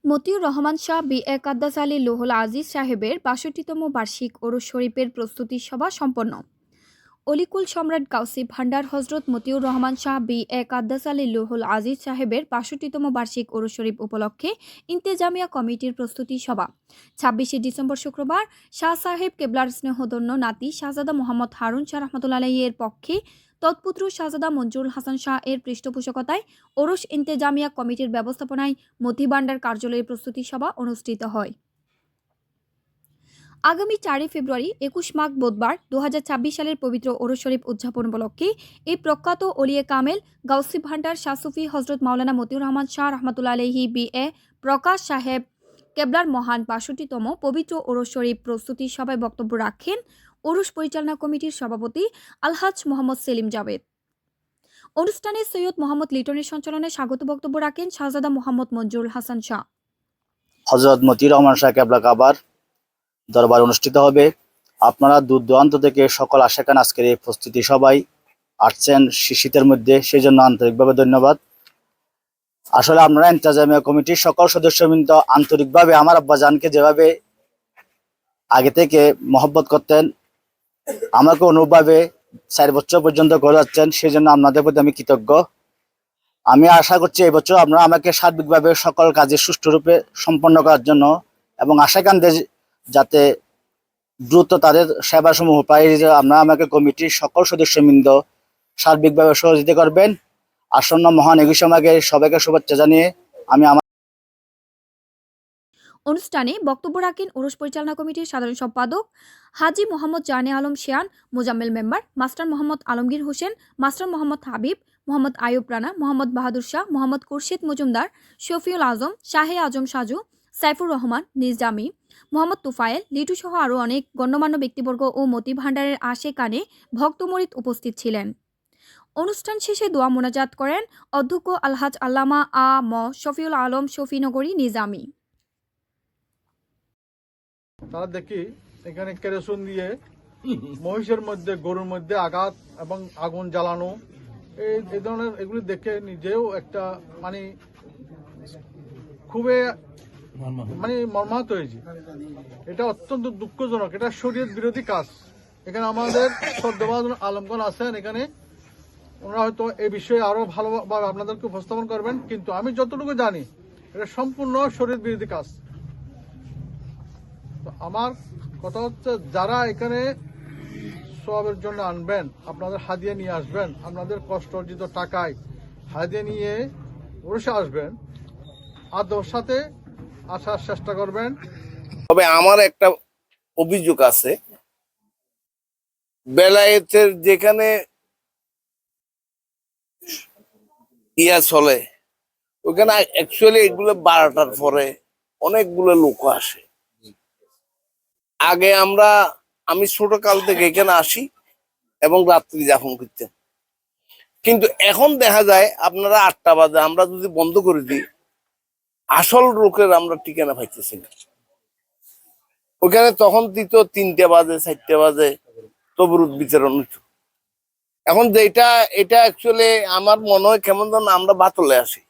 Motiur Rahman Shah BA. কাদ্দাস Ali লৌহুল Aziz সাহেবের ৬২তম বার্ষিক ওরস শরীফের প্রস্তুতি সভা সম্পন্ন। অলিকুল সম্রাট গাউসী ভান্ডার হজরত মতিউর রহমান শাহ বি.এ. কাদ্দাস আলী লৌহুল আজিজ সাহেবের ৬২তম বার্ষিক ওরস শরীফ উপলক্ষে ইন্তেজামিয়া কমিটির প্রস্তুতি সভা ২৬শে ডিসেম্বর শুক্রবার শাহ সাহেব কেবলার স্নেহধন্য নাতি শাহজাদা মোহাম্মদ হারুন শাহ রহমতুল্লাহ এর পক্ষে তৎপুত্র শাহজাদা মঞ্জুরুল হাসান শাহ এর পৃষ্ঠপোষকতায় ওরস ইন্তেজামিয়া কমিটির ব্যবস্থাপনায় মতি ভান্ডার কার্যালয়ের প্রস্তুতি সভা অনুষ্ঠিত হয়। আগামী ৪ ফেব্রুয়ারি ২১ মাঘ বুধবার ২০২৬ সালের পবিত্র ওরস শরীফ উদযাপন উপলক্ষে এই প্রখ্যাত ওলিয়ে কামেল গাউসী ভান্ডার শাহ সুফি হজরত মাওলানা মতিউর রহমান শাহ রহমতুল্লাহ আলাইহি বি.এ. প্রকাশ সাহেব কেবলার মহান ৬২তম পবিত্র ওরস শরীফ প্রস্তুতি সভায় বক্তব্য রাখেন ওরস পরিচালনা কমিটির সভাপতি আলহাজ মোহাম্মদ সেলিম জাবেদ। অনুষ্ঠানে সৈয়দ মোহাম্মদ লিটনের সঞ্চালনে স্বাগত বক্তব্য রাখেন শাহজাদা মোহাম্মদ মঞ্জুরুল হাসান শাহ। হযরত মতিউর রহমান শাহ কেবলা কাবার দরবার অনুষ্ঠিত হবে। আপনারা দূর দূরান্ত থেকে সকল আশাকান আজকের এই প্রস্তুতি সবাই আসছেন শীতের মধ্যে, সেই জন্য আন্তরিকভাবে ধন্যবাদ। আসলে আপনারা ইন্তেজামিয়া কমিটির সকল সদস্যবৃন্দ আন্তরিকভাবে আমার আব্বাজানকে যেভাবে আগে থেকে মহব্বত করতেন, আমাকে অনুরূপভাবে ৪ বছর পর্যন্ত করে যাচ্ছেন, সেই জন্য আপনাদের প্রতি আমি কৃতজ্ঞ। আমি আশা করছি এই বছর আপনারা আমাকে সার্বিকভাবে সকল কাজে সুষ্ঠুরূপে সম্পন্ন করার জন্য এবং আশাকানদের যাতে দ্রুত তাদের সেবাসমূহ পাই, আপনারা আমাকে কমিটির সকল সদস্যবৃন্দ সার্বিকভাবে সহযোগিতা করবেন। আসন্ন মহান ২১ মাঘে সবাইকে শুভেচ্ছা জানিয়ে আমি আমার অনুষ্ঠানে বক্তব্য রাখেন ওরস পরিচালনা কমিটির সাধারণ সম্পাদক Haji Mohammad Jane Alam Shiyan, Mozammel member, master Mohammad Alamgir Hossain, master Mohammad Habib, Mohammad Ayub Rana, Mohammad Bahadur Shah, Mohammad Khurshid Majumdar, Shafiul Azam, Shahe Azam Saju, Saifur Rahman, Nizami, Mohammad Tufail, Litu সহ আরও অনেক গণ্যমান্য ব্যক্তিবর্গ ও মতি ভান্ডারের আশে কানে ভক্তমরিদ উপস্থিত ছিলেন। অনুষ্ঠান শেষে দোয়া মোনাজাত করেন অধ্যক্ষ আলহাজ আল্লামা আ ম শফিউল আলম শফিনগরী নিজামি। তারা দেখি এখানে কেরোসিন দিয়ে মহিষের মধ্যে গরুর মধ্যে আঘাত এবং আগুন জ্বালানো, এই ধরনের এগুলি দেখে নিজেও একটা খুবই মর্মাহত হয়েছি। এটা অত্যন্ত দুঃখজনক, এটা শরীয়ত বিরোধী কাজ। এখানে আমাদের শ্রদ্ধাভাজন আলমগণ আছেন, এখানে ওনারা হয়তো এই বিষয়ে আরো ভালোভাবে আপনাদেরকে উপস্থাপন করবেন, কিন্তু আমি যতটুকু জানি এটা সম্পূর্ণ শরীয়ত বিরোধী কাজ। আমার কথা হচ্ছে, যারা এখানে সওয়াবের জন্য আনবেন, আপনাদের হাদিয়া নিয়ে আসবেন, আপনাদের কষ্ট অর্জিত টাকায় হাদিয়া নিয়ে ওরসে আসবেন, আদর সাথে আসার চেষ্টা করবেন। তবে আমার একটা অভিযোগ আছে, বেলায়েতের যেখানে চলে ওইখানে অ্যাকচুয়ালি এগুলো 12টার পরে অনেকগুলো লোক আসে। আগে আমি ছোট কাল থেকে এখানে আসি এবং রাত্রি যাপন করতাম, কিন্তু এখন দেখা যায় আপনারা 8টা বাজে আমরা যদি বন্ধ করে দিই, আসল লোকের আমরা ঠিকানা পাইতেছি না। ওখানে তখন দিত 3টে বাজে 4টে বাজে তবরুদ বিতরণ হতো। এখন এটা অ্যাকচুয়ালি আমার মনে হয় কেমন যেন আমরা বাতলে আসি।